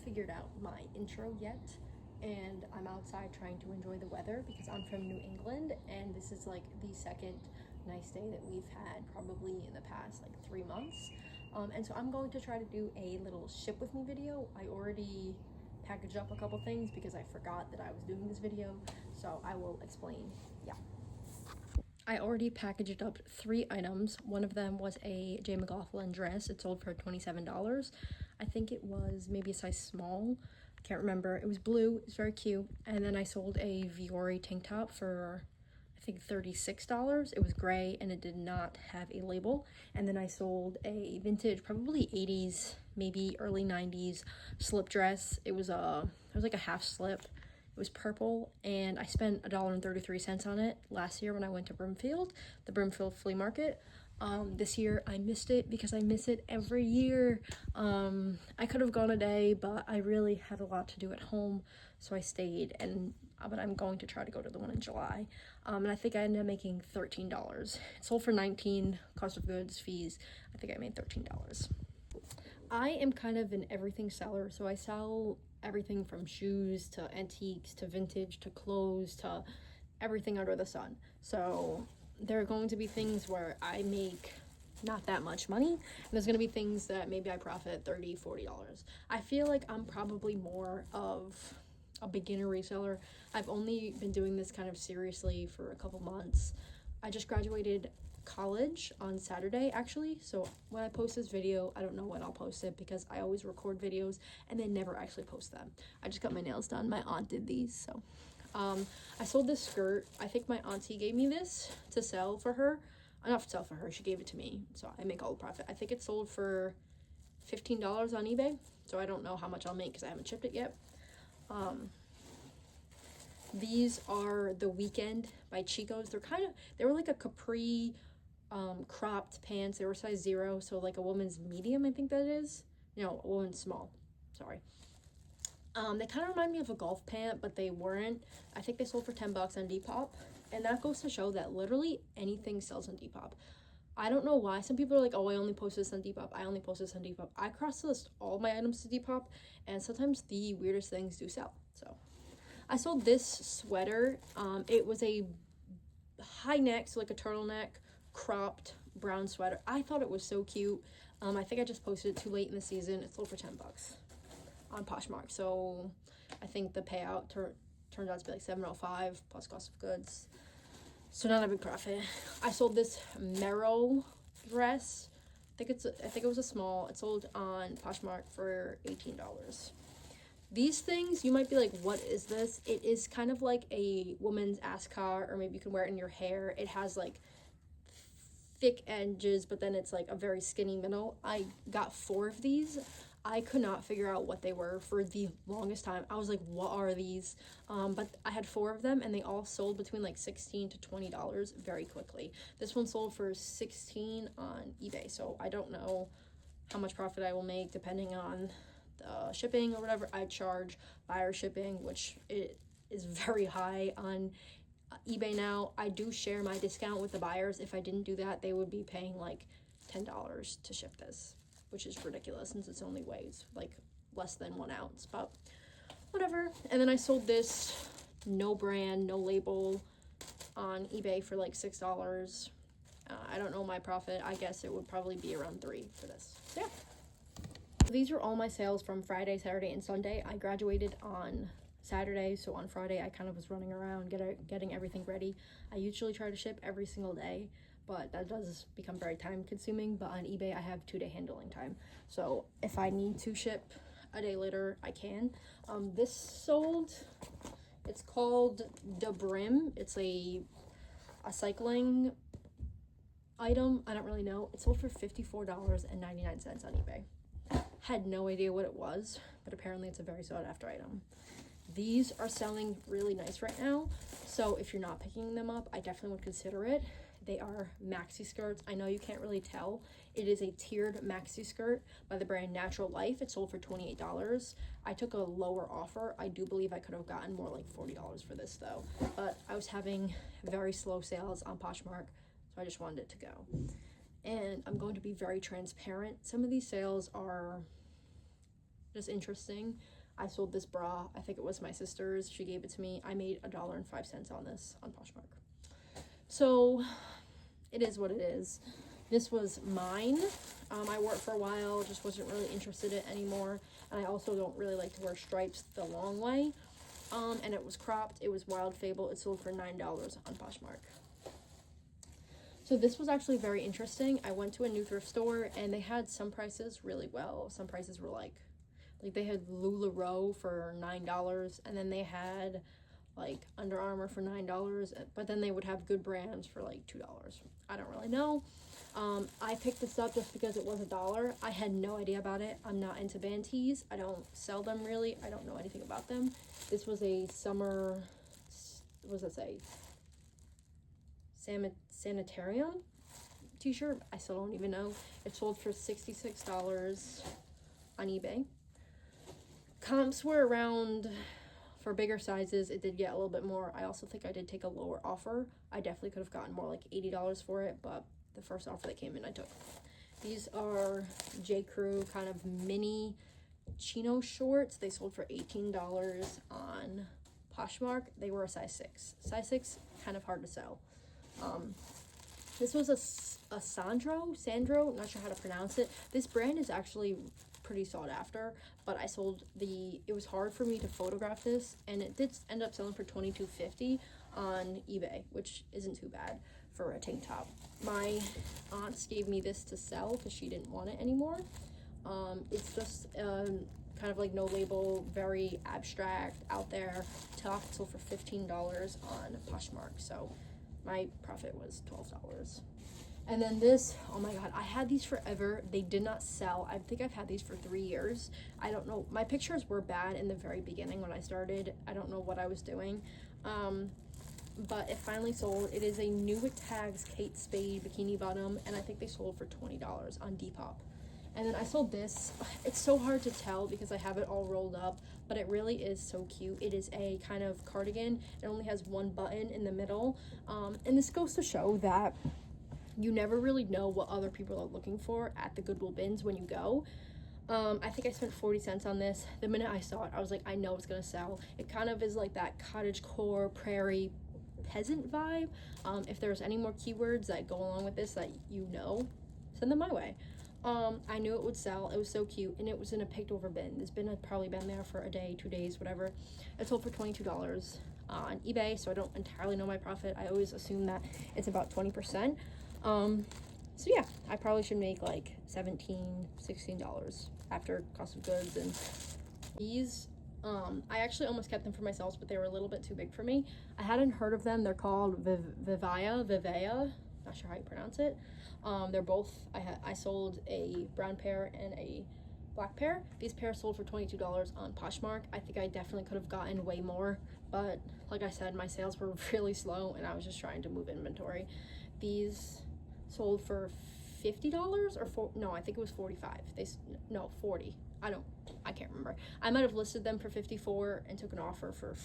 figured out my intro yet, and I'm outside trying to enjoy the weather because I'm from New England, and this is like the second nice day that we've had probably in the past like 3 months. And so I'm going to try to do a little ship with me video. I already packaged up a couple things because I forgot that I was doing this video, so I will explain. Yeah. I already packaged up 3 items. One of them was a J. McLaughlin dress. It sold for $27. I think it was maybe a size small. I can't remember. It was blue. It's very cute. And then I sold a Viore tank top for, I think, $36. It was gray and it did not have a label. And then I sold a vintage, probably 80s, maybe early 90s slip dress. It was like a half slip. It was purple, and I spent $1.33 on it last year when I went to Brimfield, the Brimfield flea market. This year I missed it because I miss it every year. I could have gone a day, but I really had a lot to do at home, so I stayed. But I'm going to try to go to the one in July. And I think I ended up making $13. It sold for $19, cost of goods, fees. I think I made $13. I am kind of an everything seller, so I sell everything from shoes to antiques to vintage to clothes to everything under the sun. So there are going to be things where I make not that much money, and there's going to be things that maybe I profit $30, $40. I feel like I'm probably more of a beginner reseller. I've only been doing this kind of seriously for a couple months. I just graduated college on Saturday, actually, so when I post this video, I don't know when I'll post it because I always record videos and then never actually post them. I just got my nails done. My aunt did these. So I sold this skirt. I think my auntie gave me this to sell for her. Not to sell for her, she gave it to me, so I make all the profit. I think it sold for $15 on eBay, so I don't know how much I'll make because I haven't shipped it yet. These are The Weekend by Chico's. They were like a capri cropped pants. They were size 0, so like a woman's medium, I think that is. No, a woman's small. Sorry. They kind of remind me of a golf pant, but they weren't. I think they sold for $10 on Depop, and that goes to show that literally anything sells on Depop. I don't know why. Some people are like, oh, I only post this on Depop. I only post this on Depop. I cross-list all my items to Depop, and sometimes the weirdest things do sell. So I sold this sweater. It was a high neck, so like a turtleneck, cropped brown sweater. I thought it was so cute. I think I just posted it too late in the season. It sold for $10 on Poshmark. So I think the payout turned out to be like $7.05 plus cost of goods. So not a big profit. I sold this Merrill dress. I think it was a small. It sold on Poshmark for $18. These things, you might be like, what is this? It is kind of like a woman's ascot, or maybe you can wear it in your hair. It has like thick edges, but then it's like a very skinny middle. I got 4 of these. I could not figure out what they were for the longest time. I was like, what are these? But I had 4 of them, and they all sold between like $16 to $20 very quickly. This one sold for $16 on eBay, so I don't know how much profit I will make depending on the shipping or whatever. I charge buyer shipping, which it is very high on eBay now. I do share my discount with the buyers. If I didn't do that, they would be paying like $10 to ship this, which is ridiculous since it's only weighs like less than 1 ounce, but whatever. And then I sold this no brand, no label on eBay for like $6. I don't know my profit. I guess it would probably be around $3 for this. So yeah. These are all my sales from Friday, Saturday, and Sunday. I graduated on Saturday, so on Friday I kind of was running around getting everything ready. I usually try to ship every single day, but that does become very time consuming. But on eBay I have 2-day handling time, so if I need to ship a day later, I can. This sold. It's called the Brim. It's a cycling item. I don't really know. It sold for $54.99 on eBay. Had no idea what it was, but apparently it's a very sought after item. These are selling really nice right now, so if you're not picking them up, I definitely would consider it. They are maxi skirts. I know you can't really tell. It is a tiered maxi skirt by the brand Natural Life. It sold for $28. I took a lower offer. I do believe I could have gotten more like $40 for this though, but I was having very slow sales on Poshmark, so I just wanted it to go. And I'm going to be very transparent. Some of these sales are just interesting. I sold this bra. I think it was my sister's. She gave it to me. I made $1.05 on this on Poshmark. So it is what it is. This was mine. I wore it for a while, just wasn't really interested in it anymore. And I also don't really like to wear stripes the long way. And it was cropped. It was Wild Fable. It sold for $9 on Poshmark. So this was actually very interesting. I went to a new thrift store and they had some prices really well. Some prices were like they had LuLaRoe for $9, and then they had like Under Armour for $9, but then they would have good brands for like $2. I don't really know. I picked this up just because it was $1. I had no idea about it. I'm not into band tees. I don't sell them really. I don't know anything about them. This was a summer, what does that say? Sanitarium t-shirt. I still don't even know. It sold for $66 on eBay. Comps were around, for bigger sizes, it did get a little bit more. I also think I did take a lower offer. I definitely could have gotten more, like $80 for it, but the first offer that came in, I took. These are J. Crew kind of mini chino shorts. They sold for $18 on Poshmark. They were a size 6. Size 6, kind of hard to sell. This was a Sandro, not sure how to pronounce it. This brand is actually pretty sought after, but I sold it was hard for me to photograph this, and it did end up selling for $22.50 on eBay, which isn't too bad for a tank top. My aunts gave me this to sell because she didn't want it anymore. It's just kind of like no label, very abstract, out there top. It sold for $15 on Poshmark, so my profit was $12. And then this, oh my god, I had these forever. They did not sell. I think I've had these for 3 years. I don't know. My pictures were bad in the very beginning when I started. I don't know what I was doing. But it finally sold. It is a New Tags Kate Spade bikini bottom, and I think they sold for $20 on Depop. And then I sold this. It's so hard to tell because I have it all rolled up, but it really is so cute. It is a kind of cardigan. It only has one button in the middle. And this goes to show that you never really know what other people are looking for at the Goodwill bins when you go. I think I spent 40 cents on this. The minute I saw it, I was like, I know it's gonna sell. It kind of is like that cottagecore, prairie, peasant vibe. If there's any more keywords that go along with this that you know, send them my way. I knew it would sell. It was so cute, and it was in a picked over bin. This bin had probably been there for a day, 2 days, whatever. It sold for $22 on eBay, so I don't entirely know my profit. I always assume that it's about 20%. So yeah, I probably should make like $16 after cost of goods. And these, I actually almost kept them for myself, but they were a little bit too big for me. I hadn't heard of them. They're called Vivea, not sure how you pronounce it. They're both, I sold a brown pair and a black pair. These pairs sold for $22 on Poshmark. I think I definitely could have gotten way more, but like I said, my sales were really slow and I was just trying to move inventory. These sold for $50 or no, I think it was 45. 40. I can't remember. I might have listed them for 54 and took an offer for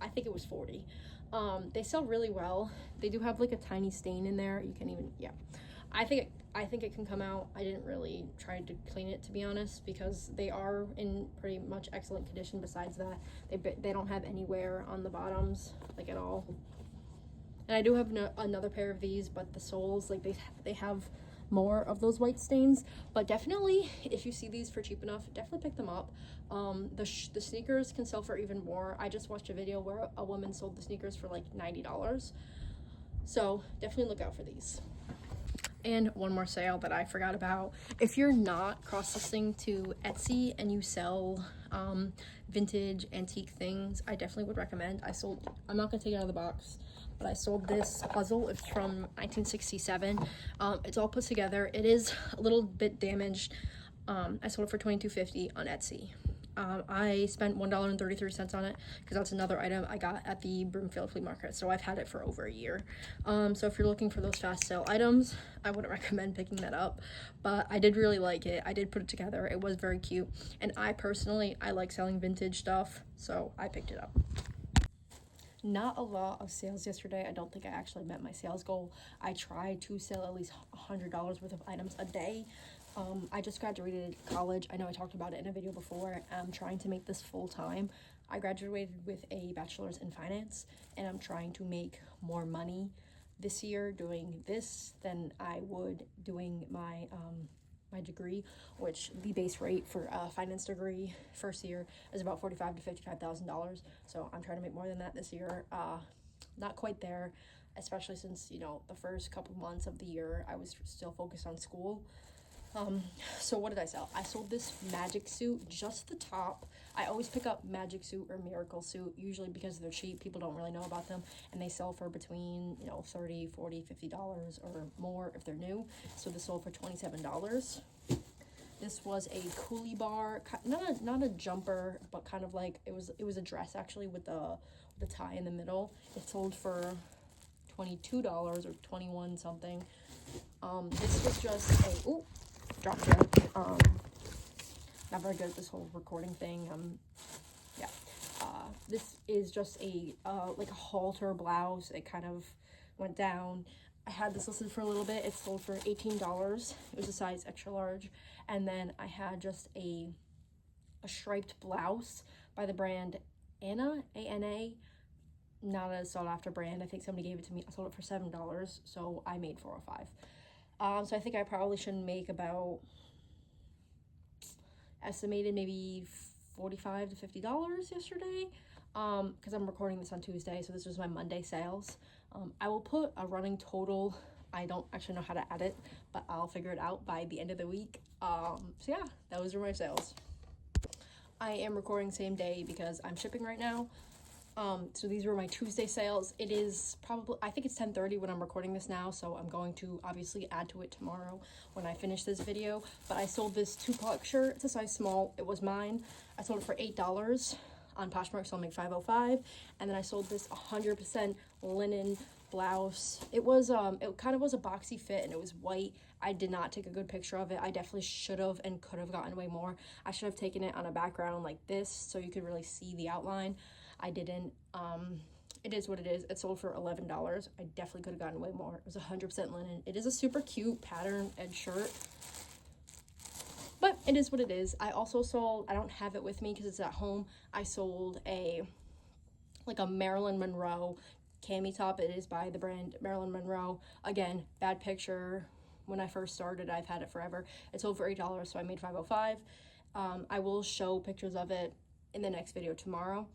I think it was 40. They sell really well. They do have like a tiny stain in there. You can even, yeah. I think it can come out. I didn't really try to clean it, to be honest, because they are in pretty much excellent condition. Besides that, they don't have any wear on the bottoms, like at all. And I do have another pair of these, but the soles, like they have more of those white stains. But definitely, if you see these for cheap enough, definitely pick them up. The sneakers can sell for even more. I just watched a video where a woman sold the sneakers for like $90. So definitely look out for these. And one more sale that I forgot about. If you're not cross-listing to Etsy and you sell vintage antique things, I definitely would recommend. I'm not gonna take it out of the box, but I sold this puzzle. It's from 1967. It's all put together. It is a little bit damaged. I sold it for $22.50 on Etsy. I spent $1.33 on it because that's another item I got at the Broomfield Flea Market, so I've had it for over a year. So if you're looking for those fast sale items, I wouldn't recommend picking that up, but I did really like it. I did put it together. It was very cute, and I like selling vintage stuff, so I picked it up. Not a lot of sales yesterday. I don't think I actually met my sales goal. I try to sell at least $100 worth of items a day, I just graduated college. I know I talked about it in a video before. I'm trying to make this full-time. I graduated with a bachelor's in finance, and I'm trying to make more money this year doing this than I would doing my my degree, which the base rate for a finance degree first year is about $45,000 to $55,000. So I'm trying to make more than that this year. Not quite there, especially since, you know, the first couple months of the year I was still focused on school. So what did I sell? I sold this magic suit, just the top. I always pick up magic suit or miracle suit, usually because they're cheap. People don't really know about them, and they sell for between, you know, $30, $40, $50 or more if they're new. So this sold for $27. This was a coolie bar, not a jumper, but kind of like it was a dress actually with the tie in the middle. It sold for $22 or 21 something. This was just a dropped it. Not very good at this whole recording thing. Yeah. This is just a like a halter blouse. It kind of went down. I had this listed for a little bit. It sold for $18. It was a size extra large. And then I had just a striped blouse by the brand Anna, A-N-A. Not a sought after brand. I think somebody gave it to me. I sold it for $7, so I made $405. So I think I probably should make about, estimated maybe $45 to $50 yesterday, because I'm recording this on Tuesday, so this was my Monday sales. I will put a running total. I don't actually know how to add it, but I'll figure it out by the end of the week. So yeah, those were my sales. I am recording same day because I'm shipping right now. So these were my Tuesday sales. It is probably, I think it's 10:30 when I'm recording this now, so I'm going to obviously add to it tomorrow when I finish this video. But I sold this Tupac shirt. It's a size small. It was mine. I sold it for $8 on Poshmark, so I'll make $505. And then I sold this 100% linen blouse. It was it kind of was a boxy fit, and it was white. I did not take a good picture of it. I definitely should have and could have gotten way more. I should have taken it on a background like this so you could really see the outline. I didn't. It is what it is. It sold for $11. I definitely could have gotten way more. It was 100% linen. It is a super cute pattern edge shirt, but it is what it is. I also sold, I don't have it with me because it's at home, I sold like a Marilyn Monroe cami top. It is by the brand Marilyn Monroe. Again, bad picture. When I first started, I've had it forever. It sold for $8, so I made $505. I will show pictures of it in the next video tomorrow.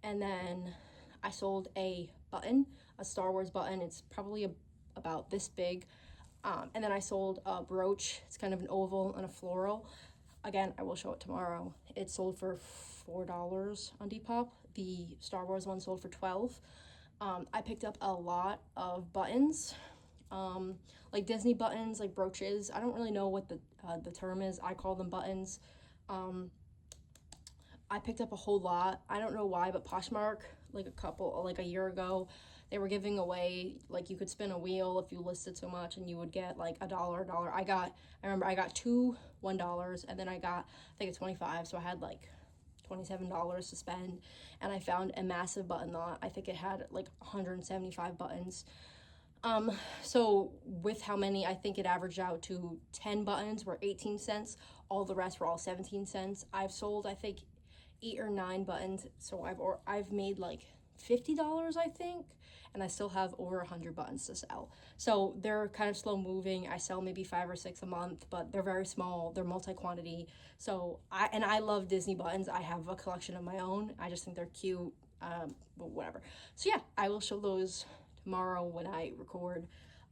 And then I sold a button, a Star Wars button. It's probably about this big. And then I sold a brooch. It's kind of an oval and a floral. Again, I will show it tomorrow. It sold for $4 on Depop. The Star Wars one sold for $12. I picked up a lot of buttons, like Disney buttons, like brooches. I don't really know what the term is. I call them buttons. I picked up a whole lot. I don't know why, but Poshmark, like a year ago, they were giving away, like, you could spin a wheel if you listed so much, and you would get like a dollar. I remember I got two $1, and then I got, I think it's 25, so I had like $27 to spend, and I found a massive button lot. I think it had like 175 buttons. So with how many, I think it averaged out to 10 buttons were 18 cents. All the rest were all 17 cents. I've sold, I think, 8 or 9 buttons, so I've made like $50, I think, and I still have over 100 buttons to sell. So they're kind of slow moving. I sell maybe 5 or 6 a month, but they're very small. They're multi-quantity. So I love Disney buttons. I have a collection of my own. I just think they're cute, but whatever. So yeah, I will show those tomorrow when I record,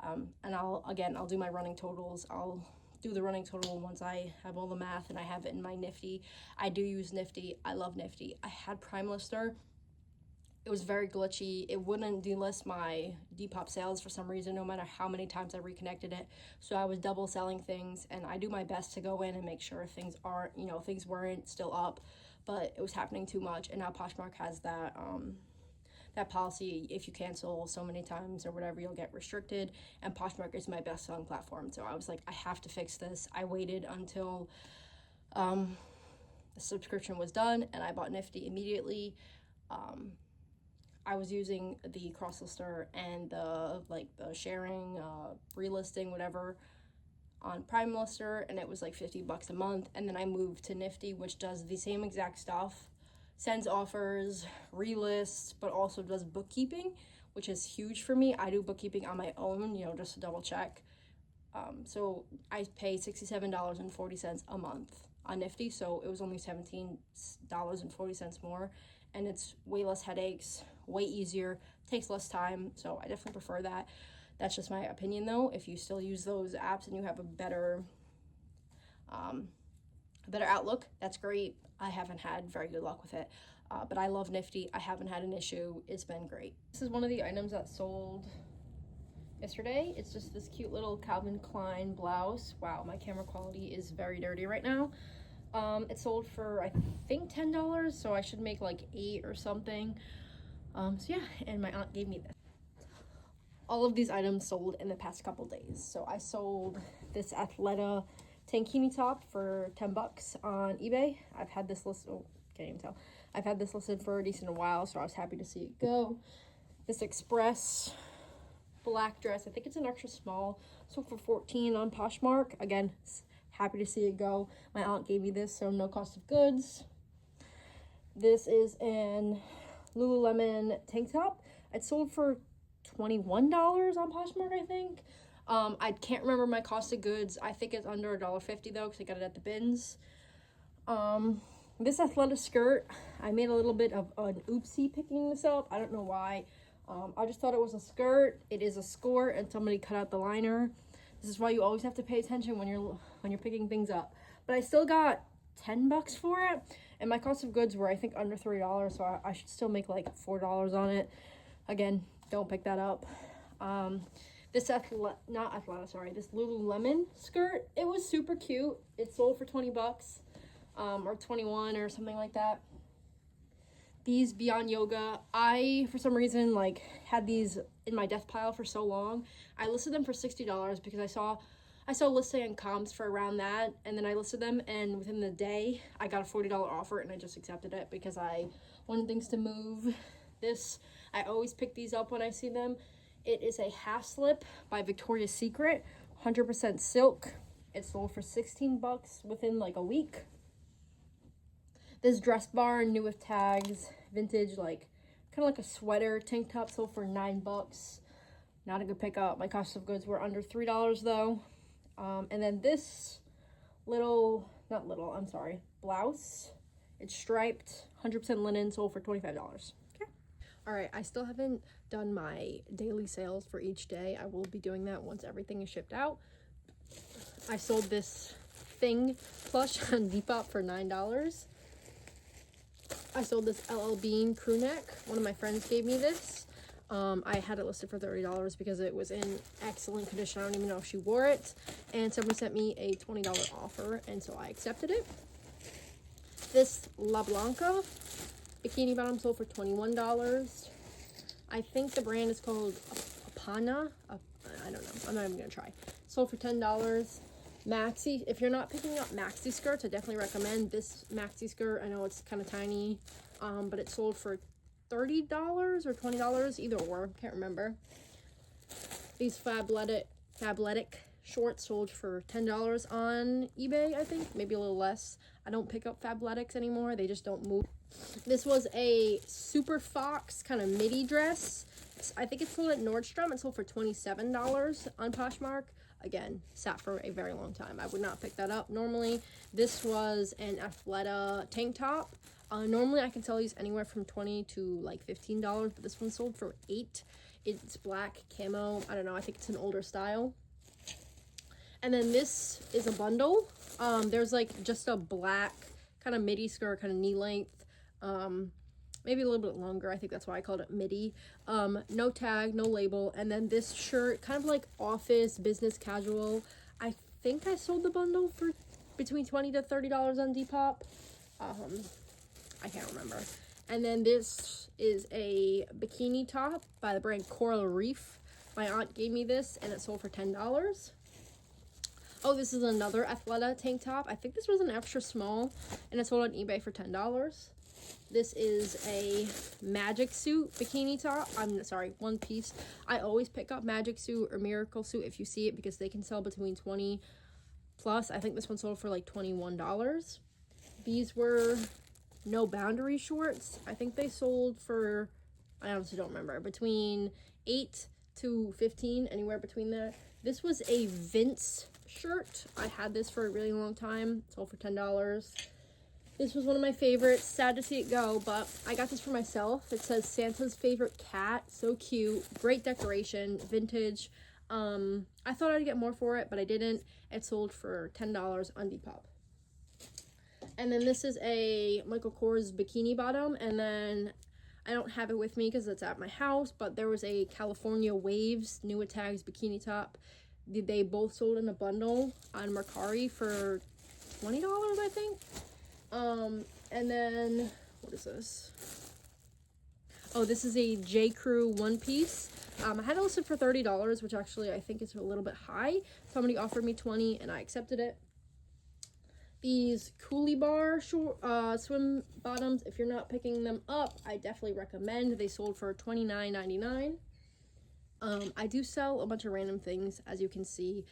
and I'll do my running totals. I'll do the running total once I have all the math and I have it in my Nifty. I do use Nifty. I love Nifty. I had Prime Lister. It was very glitchy. It wouldn't delist my Depop sales for some reason, no matter how many times I reconnected it. So I was double selling things, and I do my best to go in and make sure things aren't, things weren't still up, but it was happening too much. And now Poshmark has that policy. If you cancel so many times or whatever, you'll get restricted, and Poshmark is my best selling platform. So I was like, I have to fix this. I waited until the subscription was done, and I bought Nifty immediately. I was using the cross lister and the sharing, relisting, whatever, on Prime Lister, and it was like $50 a month. And then I moved to Nifty, which does the same exact stuff, sends offers, relists, but also does bookkeeping, which is huge for me. I do bookkeeping on my own, you know, just to double check. So I pay $67.40 a month on Nifty, so it was only $17.40 more, and it's way less headaches, way easier, takes less time, so I definitely prefer that. That's just my opinion, though. If you still use those apps and you have a better outlook, that's great. I haven't had very good luck with it, but I love Nifty. I haven't had an issue. It's been great. This is one of the items that sold yesterday. It's just this cute little Calvin Klein blouse. Wow, my camera quality is very dirty right now. It sold for, I think, $10, so I should make like $8 or something. So yeah, and my aunt gave me this. All of these items sold in the past couple days. So I sold this Athleta tankini top for $10 on eBay. I've had this list, oh, can't even tell. I've had this listed for a decent while, so I was happy to see it go. This Express black dress, I think it's an extra small, sold for $14 on Poshmark. Again, happy to see it go. My aunt gave me this, so no cost of goods. This is an Lululemon tank top. It sold for $21 on Poshmark, I think. I can't remember my cost of goods. I think it's under $1.50 though, because I got it at the bins. This Athleta skirt, I made a little bit of an oopsie picking this up. I don't know why. I just thought it was a skirt. It is a skirt, and somebody cut out the liner. This is why you always have to pay attention when you're picking things up. But I still got $10 for it, and my cost of goods were, I think, under $3, so I should still make like $4 on it. Again, don't pick that up. This this Lululemon skirt, it was super cute. It sold for $20, or 21 or something like that. These Beyond Yoga, I, for some reason, like, had these in my death pile for so long. I listed them for $60 because I saw a listing on comps for around that, and then I listed them, and within the day, I got a $40 offer, and I just accepted it because I wanted things to move. This, I always pick these up when I see them. It is a half slip by Victoria's Secret, 100% silk. It sold for $16 within like a week. This dress bar, new with tags, vintage, like kind of like a sweater tank top, sold for $9. Not a good pickup. My cost of goods were under $3 though. And then this blouse. It's striped, 100% linen, sold for $25. Okay. All right, I still haven't done my daily sales for each day. I will be doing that once everything is shipped out. I sold this thing plush on Depop for $9. I sold this LL Bean crew neck. One of my friends gave me this. I had it listed for $30 because it was in excellent condition. I don't even know if she wore it. And somebody sent me a $20 offer, and so I accepted it. This La Blanca bikini bottom sold for $21. I think the brand is called Apana. I don't know. I'm not even going to try. Sold for $10. Maxi, if you're not picking up maxi skirts, I definitely recommend this maxi skirt. I know it's kind of tiny, but it sold for $30 or $20, either or, can't remember. These Fabletic shorts sold for $10 on eBay, I think, maybe a little less. I don't pick up Fabletics anymore, they just don't move. This was a Super Fox kind of midi dress. I think it's sold at Nordstrom. It sold for $27 on Poshmark. Again, sat for a very long time. I would not pick that up normally. This was an Athleta tank top. Normally I can sell these anywhere from $20 to like $15, but this one sold for $8. It's black camo. I don't know. I think it's an older style. And then this is a bundle. There's like just a black kind of midi skirt, kind of knee length. Maybe a little bit longer. I think that's why I called it midi. No tag, no label. And then this shirt, kind of like office, business casual. I think I sold the bundle for between $20 to $30 on Depop. I can't remember. And then this is a bikini top by the brand Coral Reef. My aunt gave me this, and it sold for $10. Oh, this is another Athleta tank top. I think this was an extra small, and it sold on eBay for $10. This is a magic suit bikini top. I'm sorry, one piece. I always pick up magic suit or miracle suit if you see it, because they can sell between $20 plus. I think this one sold for like $21. These were No Boundary shorts. I think they sold for, I honestly don't remember, between 8 to 15, anywhere between there. This was a Vince shirt. I had this for a really long time. Sold for $10. This was one of my favorites. Sad to see it go, but I got this for myself. It says Santa's favorite cat. So cute. Great decoration. Vintage. I thought I'd get more for it, but I didn't. It sold for $10 on Depop. And then this is a Michael Kors bikini bottom, and then I don't have it with me because it's at my house, but there was a California Waves New Tags bikini top. They both sold in a bundle on Mercari for $20, I think. And then, what is this? Oh, this is a J. Crew one piece. I had it listed for $30, which actually I think is a little bit high. Somebody offered me $20 and I accepted it. These Coolie Bar short, swim bottoms, if you're not picking them up, I definitely recommend. They sold for $29.99. I do sell a bunch of random things, as you can see.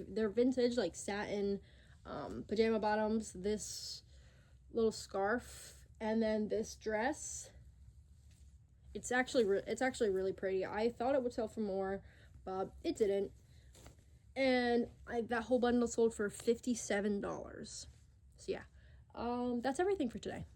They're vintage, like satin pajama bottoms, this little scarf, and then this dress. It's actually really pretty. I thought it would sell for more, but it didn't. And that whole bundle sold for $57. So yeah, that's everything for today.